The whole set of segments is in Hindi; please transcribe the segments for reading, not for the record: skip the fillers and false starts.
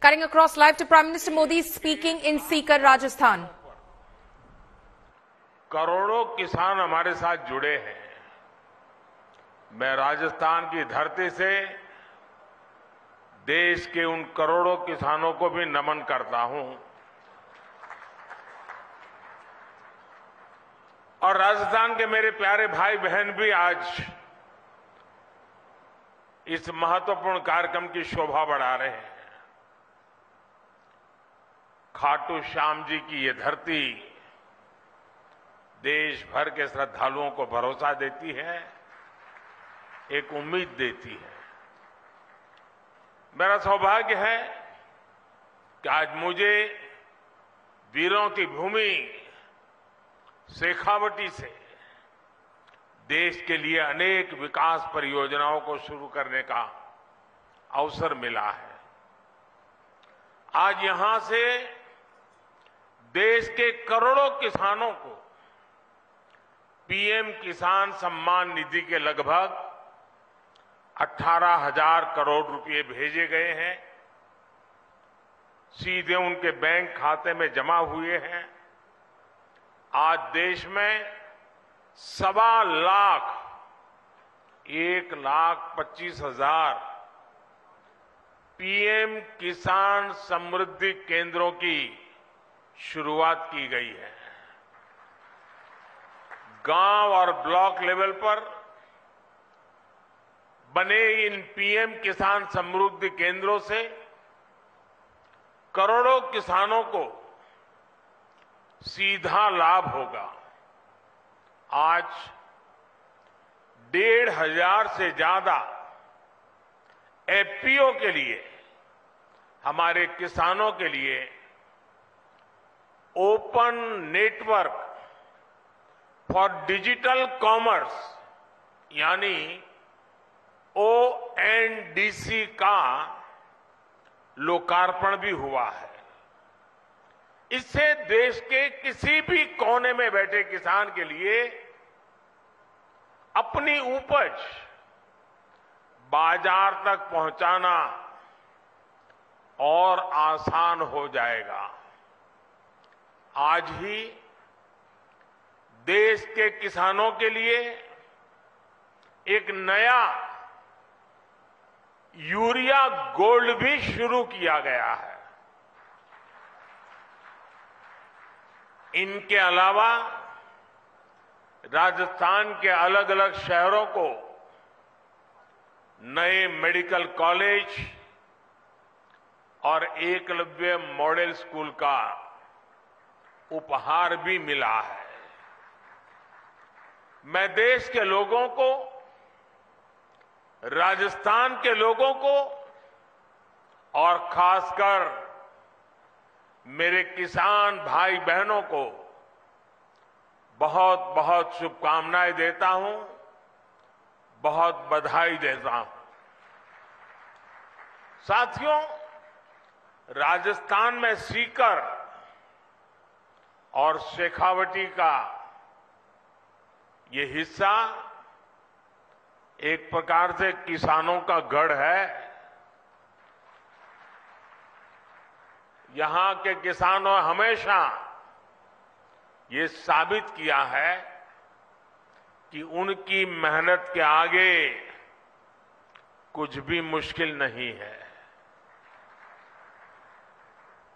Cutting across live to Prime Minister Modi speaking in Sikar, Rajasthan. करोड़ों किसान हमारे साथ जुड़े हैं। मैं राजस्थान की धरती से देश के उन करोड़ों किसानों को भी नमन करता हूं और राजस्थान के मेरे प्यारे भाई बहन भी आज इस महत्वपूर्ण कार्यक्रम की शोभा बढ़ा रहे हैं। खाटू श्याम जी की ये धरती देश भर के श्रद्धालुओं को भरोसा देती है, एक उम्मीद देती है। मेरा सौभाग्य है कि आज मुझे वीरों की भूमि शेखावटी से देश के लिए अनेक विकास परियोजनाओं को शुरू करने का अवसर मिला है। आज यहां से देश के करोड़ों किसानों को पीएम किसान सम्मान निधि के लगभग 18,000 करोड़ रुपए भेजे गए हैं, सीधे उनके बैंक खाते में जमा हुए हैं। आज देश में 1,25,000 पीएम किसान समृद्धि केंद्रों की शुरुआत की गई है। गांव और ब्लॉक लेवल पर बने इन पीएम किसान समृद्धि केंद्रों से करोड़ों किसानों को सीधा लाभ होगा। आज 1,500 से ज्यादा एफपीओ के लिए, हमारे किसानों के लिए open network for digital commerce यानी ONDC का लोकार्पण भी हुआ है। इससे देश के किसी भी कोने में बैठे किसान के लिए अपनी उपज बाजार तक पहुंचाना और आसान हो जाएगा। आज ही देश के किसानों के लिए एक नया यूरिया गोल्ड भी शुरू किया गया है। इनके अलावा राजस्थान के अलग अलग शहरों को नए मेडिकल कॉलेज और एकलव्य मॉडल स्कूल का उपहार भी मिला है। मैं देश के लोगों को, राजस्थान के लोगों को और खासकर मेरे किसान भाई बहनों को बहुत बहुत शुभकामनाएं देता हूं, बहुत बधाई देता हूं। साथियों, राजस्थान में सीकर और शेखावटी का ये हिस्सा एक प्रकार से किसानों का गढ़ है। यहां के किसानों हमेशा ये साबित किया है कि उनकी मेहनत के आगे कुछ भी मुश्किल नहीं है।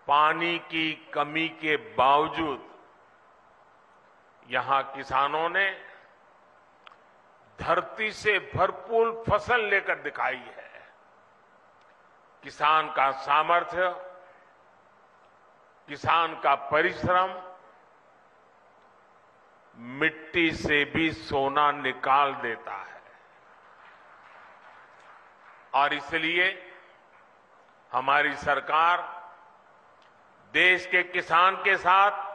पानी की कमी के बावजूद यहां किसानों ने धरती से भरपूर फसल लेकर दिखाई है। किसान का सामर्थ्य, किसान का परिश्रम मिट्टी से भी सोना निकाल देता है और इसलिए हमारी सरकार देश के किसान के साथ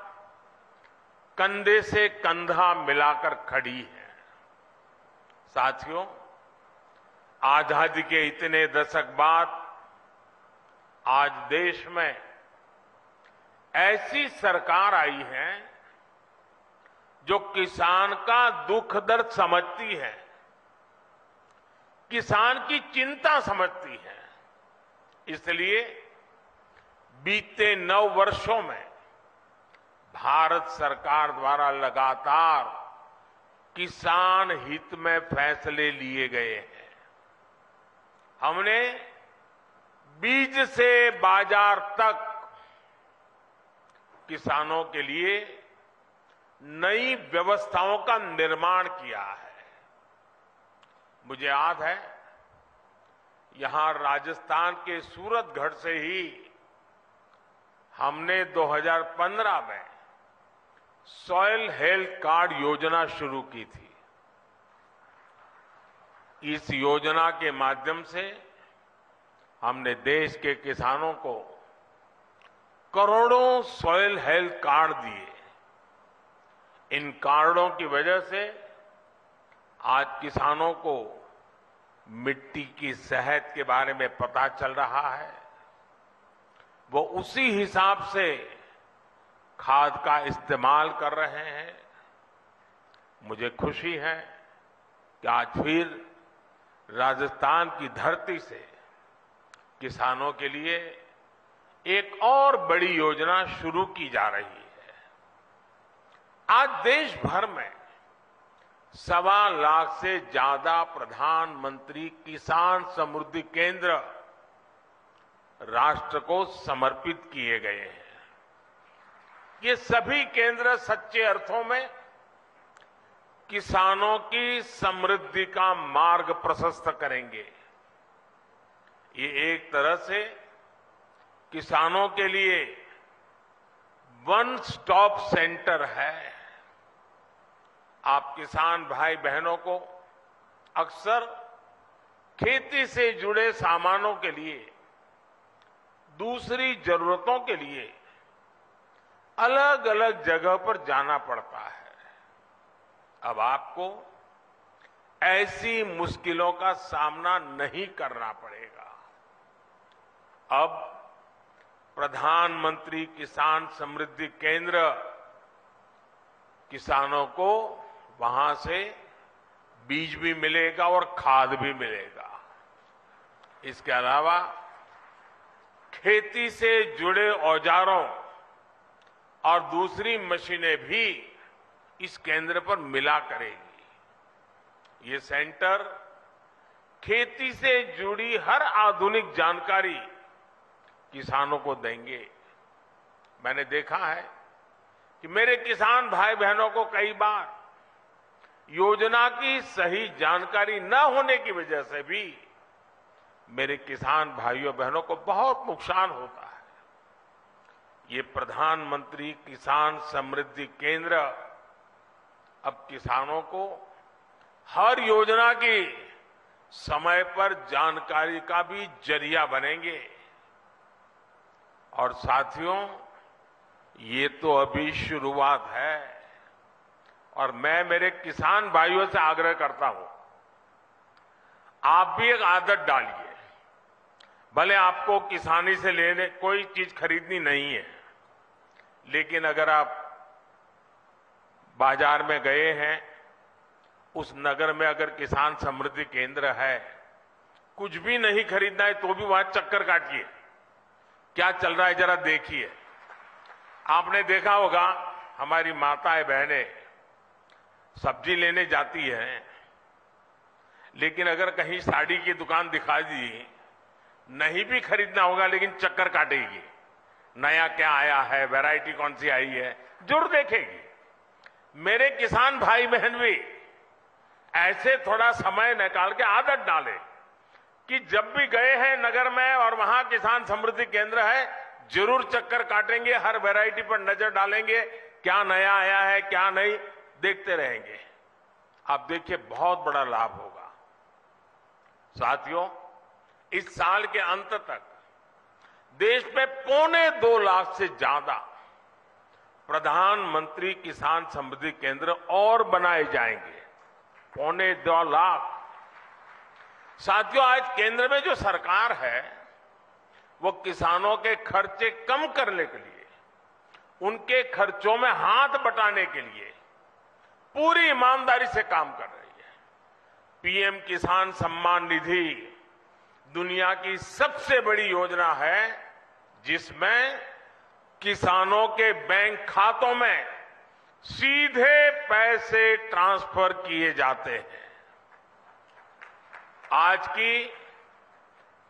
कंधे से कंधा मिलाकर खड़ी है। साथियों, आजादी के इतने दशक बाद आज देश में ऐसी सरकार आई है जो किसान का दुख दर्द समझती है, किसान की चिंता समझती है। इसलिए बीते 9 वर्षों में भारत सरकार द्वारा लगातार किसान हित में फैसले लिए गए हैं। हमने बीज से बाजार तक किसानों के लिए नई व्यवस्थाओं का निर्माण किया है। मुझे याद है, यहां राजस्थान के सूरतगढ़ से ही हमने 2015 में सॉइल हेल्थ कार्ड योजना शुरू की थी। इस योजना के माध्यम से हमने देश के किसानों को करोड़ों सॉइल हेल्थ कार्ड दिए। इन कार्डों की वजह से आज किसानों को मिट्टी की सेहत के बारे में पता चल रहा है। वो उसी हिसाब से खाद का इस्तेमाल कर रहे हैं। मुझे खुशी है कि आज फिर राजस्थान की धरती से किसानों के लिए एक और बड़ी योजना शुरू की जा रही है। आज देश भर में 1.25 लाख से ज्यादा प्रधानमंत्री किसान समृद्धि केंद्र राष्ट्र को समर्पित किए गए हैं। ये सभी केंद्र सच्चे अर्थों में किसानों की समृद्धि का मार्ग प्रशस्त करेंगे। ये एक तरह से किसानों के लिए वन स्टॉप सेंटर है। आप किसान भाई बहनों को अक्सर खेती से जुड़े सामानों के लिए, दूसरी जरूरतों के लिए अलग अलग जगह पर जाना पड़ता है। अब आपको ऐसी मुश्किलों का सामना नहीं करना पड़ेगा। अब प्रधानमंत्री किसान समृद्धि केंद्र किसानों को वहां से बीज भी मिलेगा और खाद भी मिलेगा। इसके अलावा खेती से जुड़े औजारों और दूसरी मशीनें भी इस केंद्र पर मिला करेगी। ये सेंटर खेती से जुड़ी हर आधुनिक जानकारी किसानों को देंगे। मैंने देखा है कि मेरे किसान भाई बहनों को कई बार योजना की सही जानकारी न होने की वजह से भी मेरे किसान भाइयों बहनों को बहुत नुकसान होता है। ये प्रधानमंत्री किसान समृद्धि केंद्र अब किसानों को हर योजना की समय पर जानकारी का भी जरिया बनेंगे। और साथियों, ये तो अभी शुरुआत है और मैं मेरे किसान भाइयों से आग्रह करता हूं, आप भी एक आदत डालिए। भले आपको किसानी से लेने कोई चीज खरीदनी नहीं है, लेकिन अगर आप बाजार में गए हैं, उस नगर में अगर किसान समृद्धि केंद्र है, कुछ भी नहीं खरीदना है तो भी वहां चक्कर काटिए, क्या चल रहा है जरा देखिए। आपने देखा होगा हमारी माताएं बहनें सब्जी लेने जाती हैं, लेकिन अगर कहीं साड़ी की दुकान दिखा दी, नहीं भी खरीदना होगा लेकिन चक्कर काटेगी, नया क्या आया है, वैरायटी कौन सी आई है, जरूर देखेगी। मेरे किसान भाई बहन भी ऐसे थोड़ा समय निकाल के आदत डालें कि जब भी गए हैं नगर में और वहां किसान समृद्धि केंद्र है, जरूर चक्कर काटेंगे, हर वैरायटी पर नजर डालेंगे, क्या नया आया है क्या नहीं, देखते रहेंगे। आप देखिए बहुत बड़ा लाभ होगा। साथियों, इस साल के अंत तक देश में 2.25 लाख से ज्यादा प्रधानमंत्री किसान समृद्धि केंद्र और बनाए जाएंगे। 2.25 लाख। साथियों, आज केंद्र में जो सरकार है वो किसानों के खर्चे कम करने के लिए, उनके खर्चों में हाथ बटाने के लिए पूरी ईमानदारी से काम कर रही है। पीएम किसान सम्मान निधि दुनिया की सबसे बड़ी योजना है जिसमें किसानों के बैंक खातों में सीधे पैसे ट्रांसफर किए जाते हैं। आज की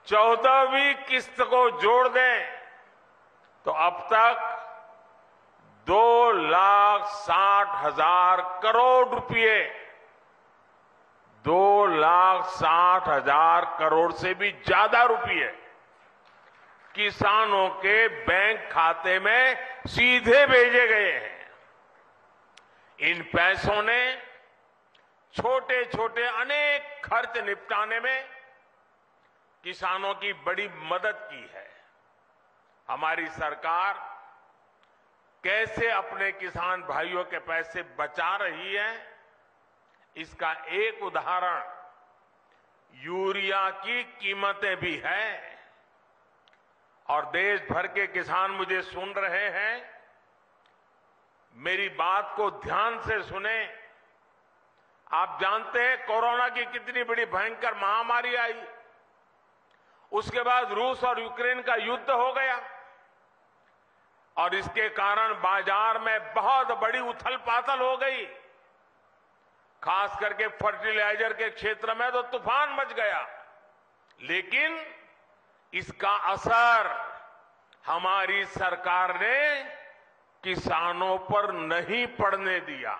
14वीं किस्त को जोड़ दें तो अब तक 2,60,000 करोड़ रुपए, 2,60,000 करोड़ से भी ज्यादा रुपए किसानों के बैंक खाते में सीधे भेजे गए हैं। इन पैसों ने छोटे छोटे अनेक खर्च निपटाने में किसानों की बड़ी मदद की है। हमारी सरकार कैसे अपने किसान भाइयों के पैसे बचा रही है, इसका एक उदाहरण यूरिया की कीमतें भी है। और देश भर के किसान मुझे सुन रहे हैं, मेरी बात को ध्यान से सुने। आप जानते हैं कोरोना की कितनी बड़ी भयंकर महामारी आई, उसके बाद रूस और यूक्रेन का युद्ध हो गया और इसके कारण बाजार में बहुत बड़ी उथल पाथल हो गई। खास करके फर्टिलाइजर के क्षेत्र में तो तूफान मच गया, लेकिन इसका असर हमारी सरकार ने किसानों पर नहीं पड़ने दिया।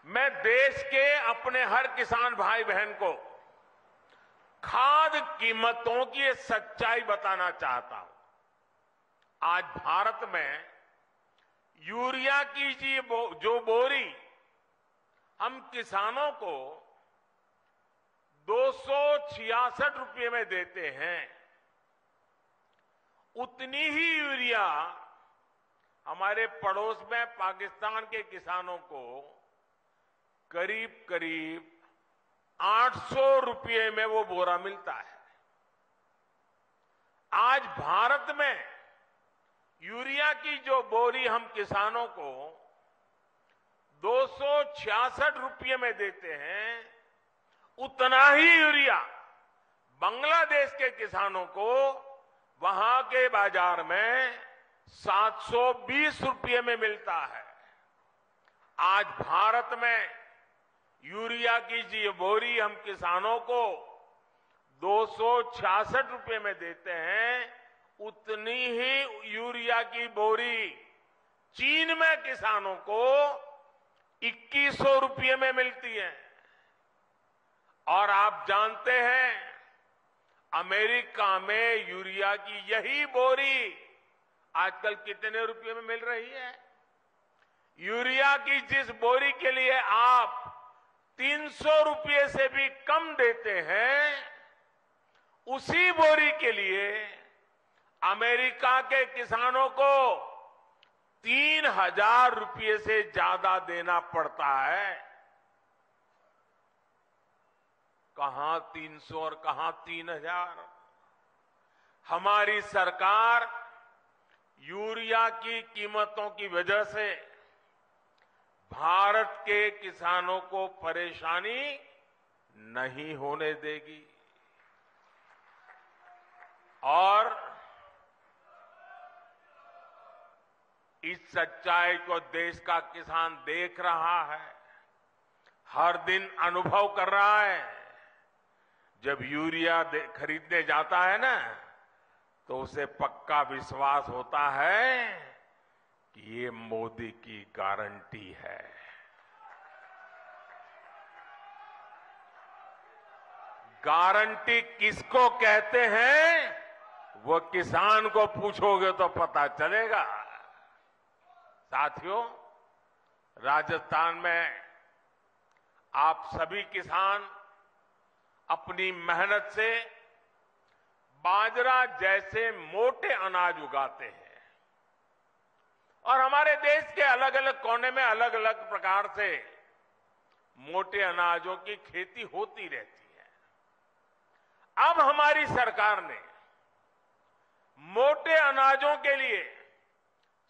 मैं देश के अपने हर किसान भाई बहन को खाद कीमतों की ये सच्चाई बताना चाहता हूं। आज भारत में यूरिया की जो बोरी हम किसानों को 266 रुपये में देते हैं, उतनी ही यूरिया हमारे पड़ोस में पाकिस्तान के किसानों को करीब करीब 800 रुपये में वो बोरा मिलता है। आज भारत में यूरिया की जो बोरी हम किसानों को 266 रुपये में देते हैं, उतना ही यूरिया बांग्लादेश के किसानों को वहां के बाजार में 720 रुपये में मिलता है। आज भारत में यूरिया की जो बोरी हम किसानों को 266 रुपये में देते हैं, उतनी ही यूरिया की बोरी चीन में किसानों को 2100 रुपये में मिलती है। और आप जानते हैं अमेरिका में यूरिया की यही बोरी आजकल कितने रुपये में मिल रही है? यूरिया की जिस बोरी के लिए आप 300 रुपये से भी कम देते हैं, उसी बोरी के लिए अमेरिका के किसानों को 3,000 रुपये से ज्यादा देना पड़ता है। कहां 300 और कहां 3,000? हमारी सरकार यूरिया की कीमतों की वजह से भारत के किसानों को परेशानी नहीं होने देगी। और इस सच्चाई को देश का किसान देख रहा है, हर दिन अनुभव कर रहा है। जब यूरिया खरीदने जाता है ना, तो उसे पक्का विश्वास होता है कि ये मोदी की गारंटी है। गारंटी किसको कहते हैं, वो किसान को पूछोगे तो पता चलेगा। साथियों, राजस्थान में आप सभी किसान अपनी मेहनत से बाजरा जैसे मोटे अनाज उगाते हैं और हमारे देश के अलग अलग कोने में अलग अलग प्रकार से मोटे अनाजों की खेती होती रहती है। अब हमारी सरकार ने मोटे अनाजों के लिए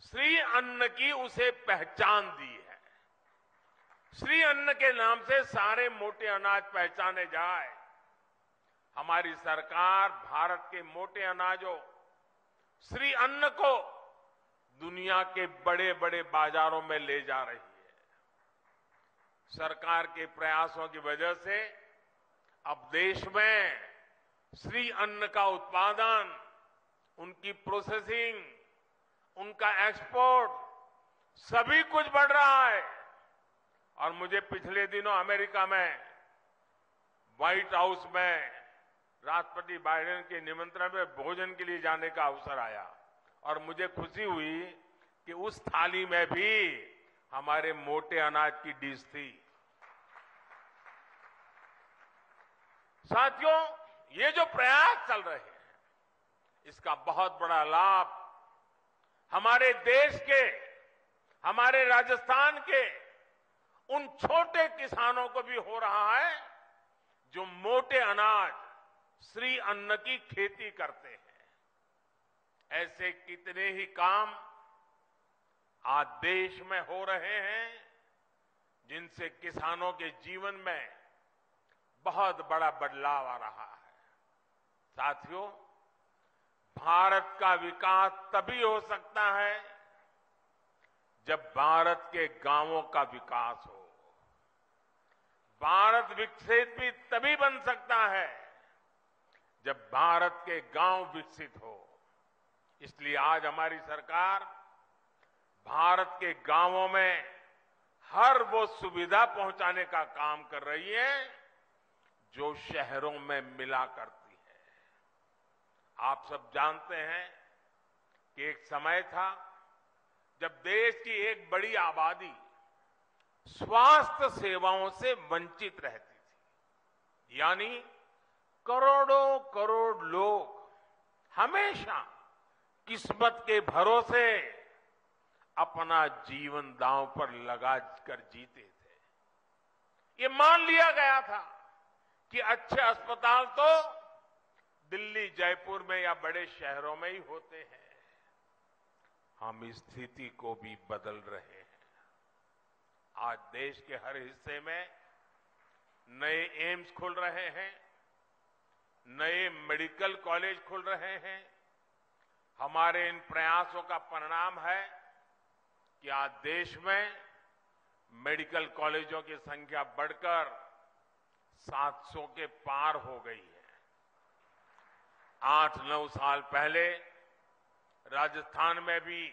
श्री अन्न की उसे पहचान दी है। श्री अन्न के नाम से सारे मोटे अनाज पहचाने जाए। हमारी सरकार भारत के मोटे अनाजों श्री अन्न को दुनिया के बड़े बड़े बाजारों में ले जा रही है। सरकार के प्रयासों की वजह से अब देश में श्री अन्न का उत्पादन, उनकी प्रोसेसिंग, उनका एक्सपोर्ट सभी कुछ बढ़ रहा है। और मुझे पिछले दिनों अमेरिका में व्हाइट हाउस में राष्ट्रपति बाइडेन के निमंत्रण में भोजन के लिए जाने का अवसर आया और मुझे खुशी हुई कि उस थाली में भी हमारे मोटे अनाज की डिश थी। साथियों, ये जो प्रयास चल रहे हैं, इसका बहुत बड़ा लाभ हमारे देश के, हमारे राजस्थान के उन छोटे किसानों को भी हो रहा है जो मोटे अनाज श्री अन्न की खेती करते हैं। ऐसे कितने ही काम आज देश में हो रहे हैं जिनसे किसानों के जीवन में बहुत बड़ा बदलाव आ रहा है। साथियों, भारत का विकास तभी हो सकता है जब भारत के गांवों का विकास हो। भारत विकसित भी तभी बन सकता है जब भारत के गांव विकसित हो। इसलिए आज हमारी सरकार भारत के गांवों में हर वो सुविधा पहुंचाने का काम कर रही है जो शहरों में मिला करती है। आप सब जानते हैं कि एक समय था जब देश की एक बड़ी आबादी स्वास्थ्य सेवाओं से वंचित रहती थी। यानी करोड़ों करोड़ लोग हमेशा किस्मत के भरोसे अपना जीवन दांव पर लगा कर जीते थे। ये मान लिया गया था कि अच्छे अस्पताल तो दिल्ली, जयपुर में या बड़े शहरों में ही होते हैं। हम इस स्थिति को भी बदल रहे हैं। आज देश के हर हिस्से में नए एम्स खुल रहे हैं, नए मेडिकल कॉलेज खुल रहे हैं। हमारे इन प्रयासों का परिणाम है कि आज देश में मेडिकल कॉलेजों की संख्या बढ़कर 700 के पार हो गई है। 8-9 साल पहले राजस्थान में भी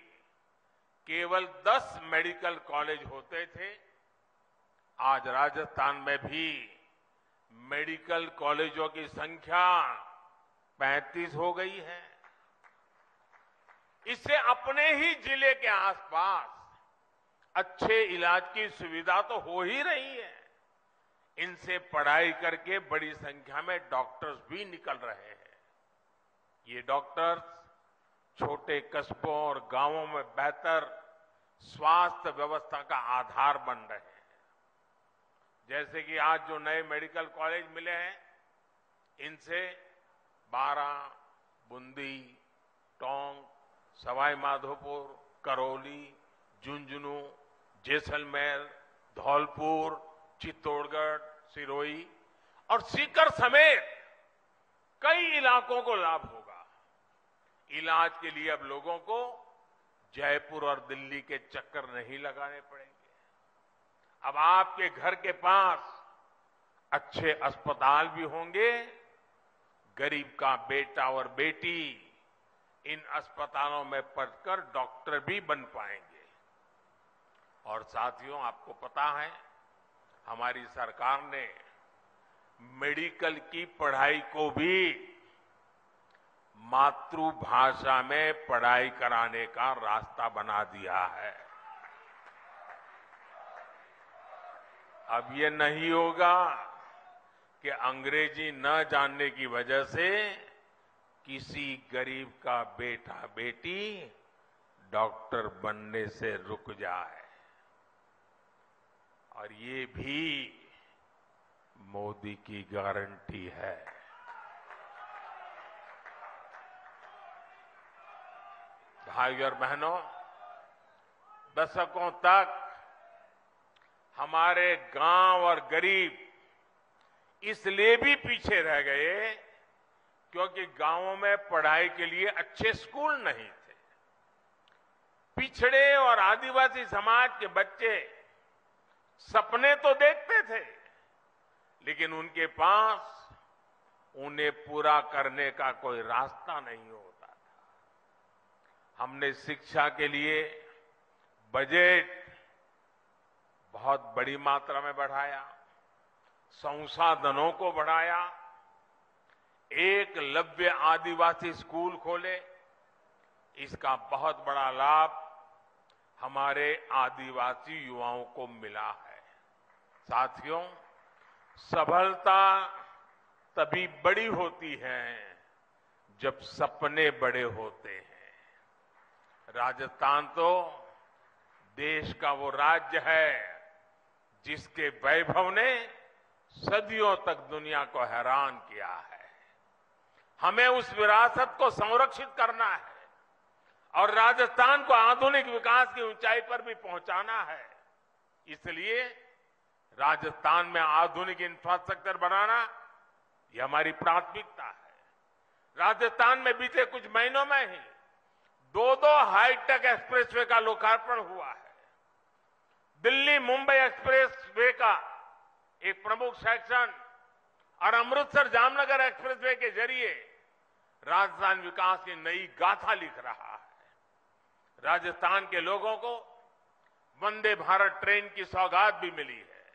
केवल 10 मेडिकल कॉलेज होते थे। आज राजस्थान में भी मेडिकल कॉलेजों की संख्या 35 हो गई है। इससे अपने ही जिले के आसपास अच्छे इलाज की सुविधा तो हो ही रही है। इनसे पढ़ाई करके बड़ी संख्या में डॉक्टर्स भी निकल रहे हैं। ये डॉक्टर्स छोटे कस्बों और गांवों में बेहतर स्वास्थ्य व्यवस्था का आधार बन रहे हैं। जैसे कि आज जो नए मेडिकल कॉलेज मिले हैं, इनसे बारां, बूंदी, टोंक, सवाई माधोपुर, करौली, झुंझुनू, जैसलमेर, धौलपुर, चित्तौड़गढ़, सिरोही और सीकर समेत कई इलाकों को लाभ होगा। इलाज के लिए अब लोगों को जयपुर और दिल्ली के चक्कर नहीं लगाने पड़ेंगे। अब आपके घर के पास अच्छे अस्पताल भी होंगे। गरीब का बेटा और बेटी इन अस्पतालों में पढ़कर डॉक्टर भी बन पाएंगे। और साथियों, आपको पता है हमारी सरकार ने मेडिकल की पढ़ाई को भी मातृभाषा में पढ़ाई कराने का रास्ता बना दिया है। अब ये नहीं होगा कि अंग्रेजी न जानने की वजह से किसी गरीब का बेटा बेटी डॉक्टर बनने से रुक जाए। और ये भी मोदी की गारंटी है। भाइयों और बहनों, दशकों तक हमारे गांव और गरीब इसलिए भी पीछे रह गए क्योंकि गांवों में पढ़ाई के लिए अच्छे स्कूल नहीं थे। पिछड़े और आदिवासी समाज के बच्चे सपने तो देखते थे, लेकिन उनके पास उन्हें पूरा करने का कोई रास्ता नहीं होता था। हमने शिक्षा के लिए बजट बहुत बड़ी मात्रा में बढ़ाया, संसाधनों को बढ़ाया, एकलव्य आदिवासी स्कूल खोले। इसका बहुत बड़ा लाभ हमारे आदिवासी युवाओं को मिला है। साथियों, सफलता तभी बड़ी होती है जब सपने बड़े होते हैं। राजस्थान तो देश का वो राज्य है जिसके वैभव ने सदियों तक दुनिया को हैरान किया है। हमें उस विरासत को संरक्षित करना है और राजस्थान को आधुनिक विकास की ऊंचाई पर भी पहुंचाना है। इसलिए राजस्थान में आधुनिक इंफ्रास्ट्रक्चर बनाना ये हमारी प्राथमिकता है। राजस्थान में बीते कुछ महीनों में ही दो हाईटेक एक्सप्रेसवे का लोकार्पण हुआ है। दिल्ली मुंबई एक्सप्रेसवे का एक प्रमुख सेक्शन और अमृतसर जामनगर एक्सप्रेसवे के जरिए राजस्थान विकास की नई गाथा लिख रहा है। राजस्थान के लोगों को वंदे भारत ट्रेन की सौगात भी मिली है।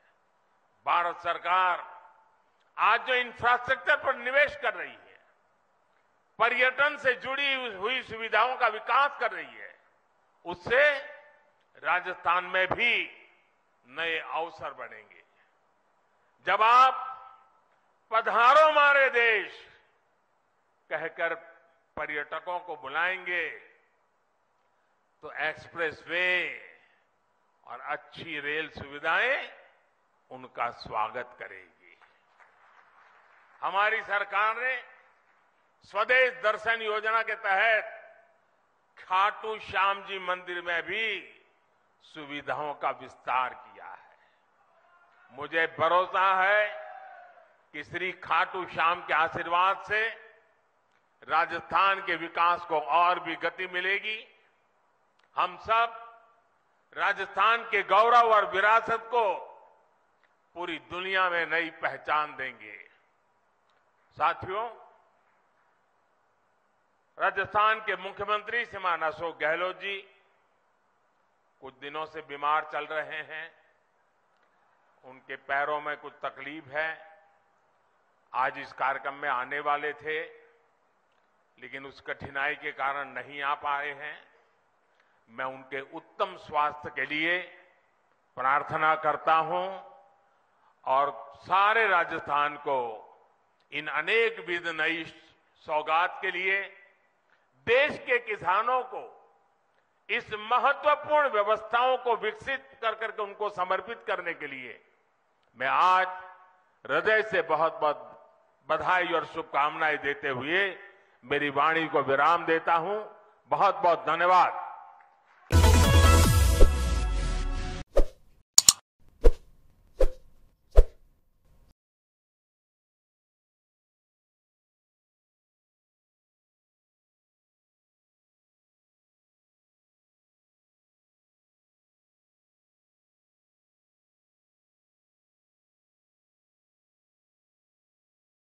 भारत सरकार आज जो इंफ्रास्ट्रक्चर पर निवेश कर रही है, पर्यटन से जुड़ी हुई सुविधाओं का विकास कर रही है, उससे राजस्थान में भी नए अवसर बनेंगे। जब आप पधारो हमारे देश कहकर पर्यटकों को बुलाएंगे तो एक्सप्रेसवे और अच्छी रेल सुविधाएं उनका स्वागत करेगी। हमारी सरकार ने स्वदेश दर्शन योजना के तहत खाटू श्याम जी मंदिर में भी सुविधाओं का विस्तार किया है। मुझे भरोसा है कि श्री खाटू श्याम के आशीर्वाद से राजस्थान के विकास को और भी गति मिलेगी। हम सब राजस्थान के गौरव और विरासत को पूरी दुनिया में नई पहचान देंगे। साथियों, राजस्थान के मुख्यमंत्री श्रीमान अशोक गहलोत जी कुछ दिनों से बीमार चल रहे हैं। उनके पैरों में कुछ तकलीफ है। आज इस कार्यक्रम में आने वाले थे, लेकिन उस कठिनाई के कारण नहीं आ पाए हैं। मैं उनके उत्तम स्वास्थ्य के लिए प्रार्थना करता हूं और सारे राजस्थान को इन अनेक विध नई सौगात के लिए, देश के किसानों को इस महत्वपूर्ण व्यवस्थाओं को विकसित कर करके उनको समर्पित करने के लिए मैं आज हृदय से बहुत बहुत बधाई और शुभकामनाएं देते हुए मेरी वाणी को विराम देता हूं। बहुत बहुत धन्यवाद।